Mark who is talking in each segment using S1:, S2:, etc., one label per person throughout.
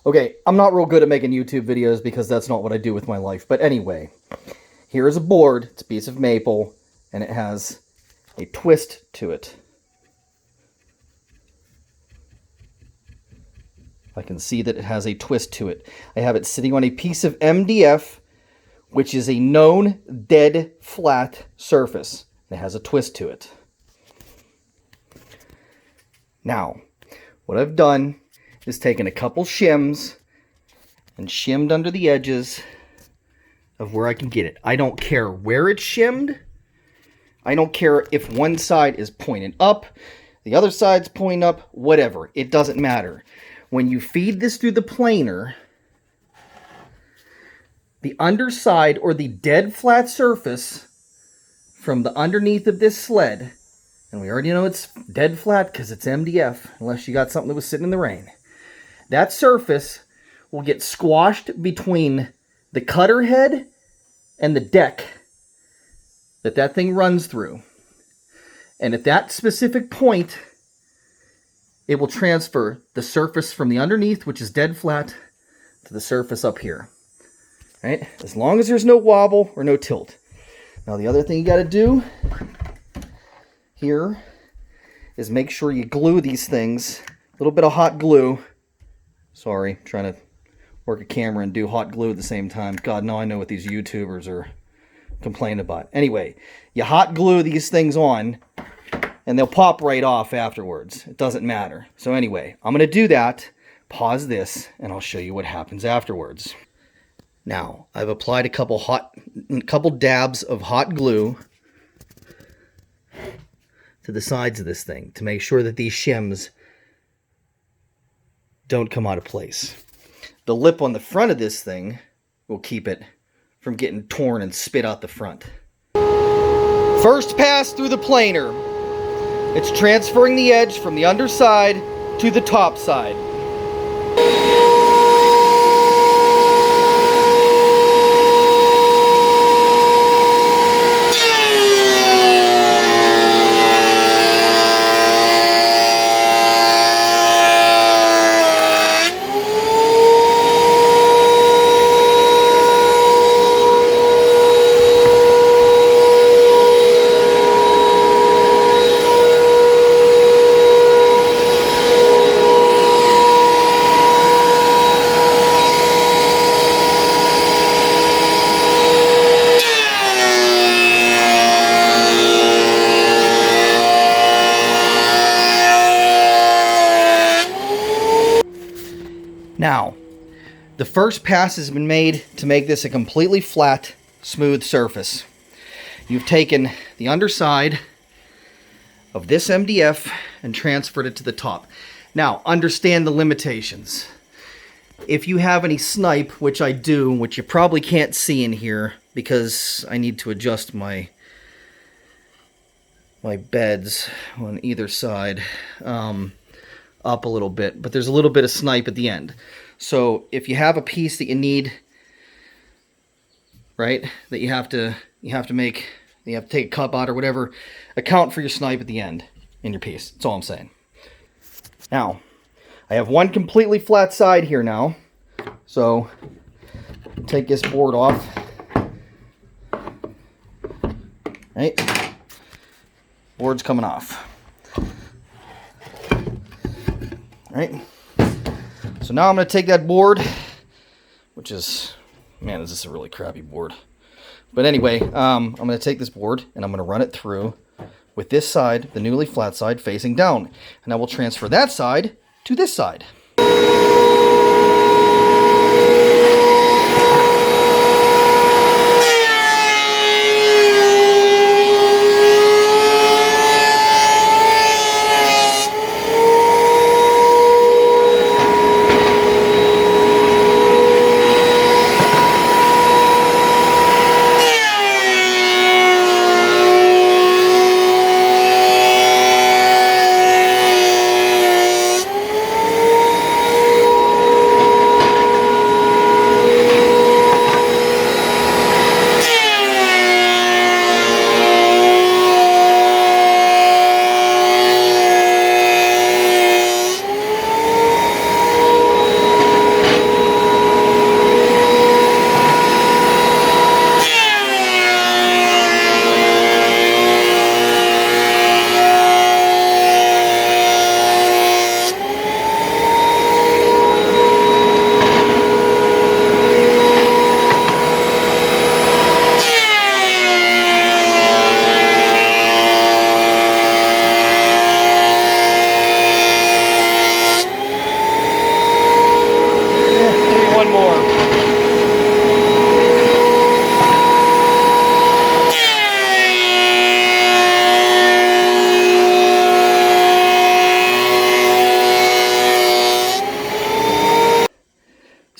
S1: Okay, I'm not real good at making YouTube videos because that's not what I do with my life. But anyway, here is a board. It's a piece of maple, and it has a twist to it. I can see that it has a twist to it. I have it sitting on a piece of MDF, which is a known dead flat surface. It has a twist to it. Now, what I've done is taken a couple shims and shimmed under the edges of where I can get it. I don't care where it's shimmed. I don't care if one side is pointing up, the other side's pointing up, whatever. It doesn't matter. When you feed this through the planer, the underside or the dead flat surface from the underneath of this sled, and we already know it's dead flat because it's MDF, unless you got something that was sitting in the rain. That surface will get squashed between the cutter head and the deck that thing runs through. And at that specific point, it will transfer the surface from the underneath, which is dead flat, to the surface up here. Right? As long as there's no wobble or no tilt. Now the other thing you got to do here is make sure you glue these things. A little bit of hot glue. Sorry, trying to work a camera and do hot glue at the same time. God, now I know what these YouTubers are complaining about. Anyway, you hot glue these things on, and they'll pop right off afterwards. It doesn't matter. So anyway, I'm going to do that. Pause this, and I'll show you what happens afterwards. Now, I've applied a couple dabs of hot glue to the sides of this thing to make sure that these shims don't come out of place. The lip on the front of this thing will keep it from getting torn and spit out the front. First pass through the planer. It's transferring the edge from the underside to the top side. Now, the first pass has been made to make this a completely flat, smooth surface. You've taken the underside of this MDF and transferred it to the top. Now, understand the limitations. If you have any snipe, which I do, which you probably can't see in here because I need to adjust my beds on either side up a little bit, but there's a little bit of snipe at the end. So if you have a piece that you need, right, that you have to take a cup out or whatever, account for your snipe at the end in your piece. That's all I'm saying. Now, I have one completely flat side here now. So take this board off. Right? Board's coming off. Right? So now I'm going to take that board, which is, man, is this a really crappy board. But anyway, I'm going to take this board and I'm going to run it through with this side, the newly flat side, facing down. And I will transfer that side to this side.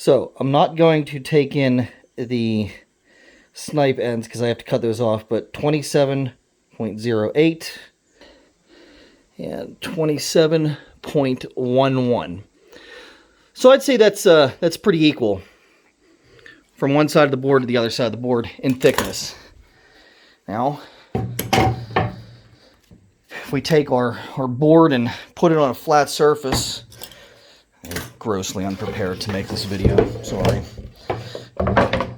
S1: So I'm not going to take in the snipe ends because I have to cut those off, but 27.08 and 27.11. So I'd say that's pretty equal from one side of the board to the other side of the board in thickness. Now, if we take our board and put it on a flat surface, I'm grossly unprepared to make this video, sorry.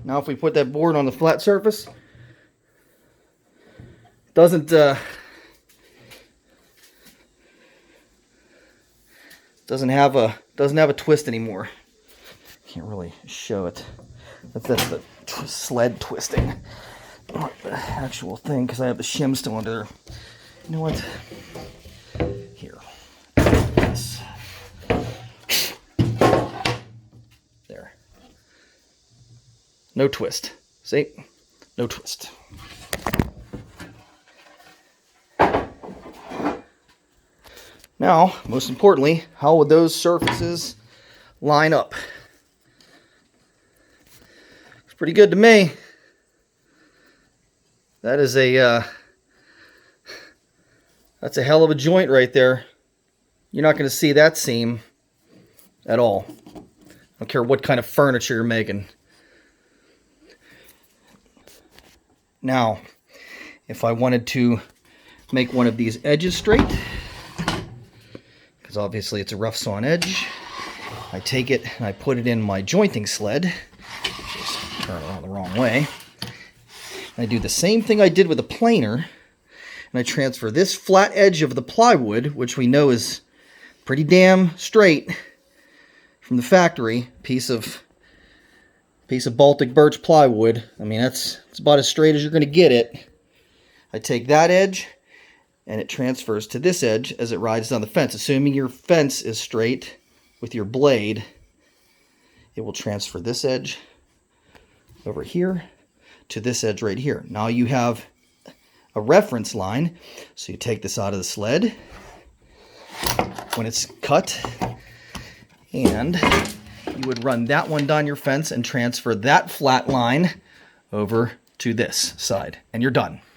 S1: Now if we put that board on the flat surface, doesn't have a twist anymore. Can't really show it. That's the sled twisting, not the actual thing, because I have the shim still under there. You know what? Here. Yes. There. No twist. See? No twist. Now, most importantly, how would those surfaces line up? It's pretty good to me. That is that's a hell of a joint right there. You're not going to see that seam at all. I don't care what kind of furniture you're making. Now, if I wanted to make one of these edges straight, because obviously it's a rough sawn edge, I take it and I put it in my jointing sled. Just turn it around the wrong way. And I do the same thing I did with the planer, and I transfer this flat edge of the plywood, which we know is pretty damn straight from the factory, piece of Baltic birch plywood. I mean, it's about as straight as you're going to get it. I take that edge and it transfers to this edge as it rides down the fence. Assuming your fence is straight with your blade, it will transfer this edge over here to this edge right here. Now you have a reference line, so you take this out of the sled when it's cut, and you would run that one down your fence and transfer that flat line over to this side, and you're done.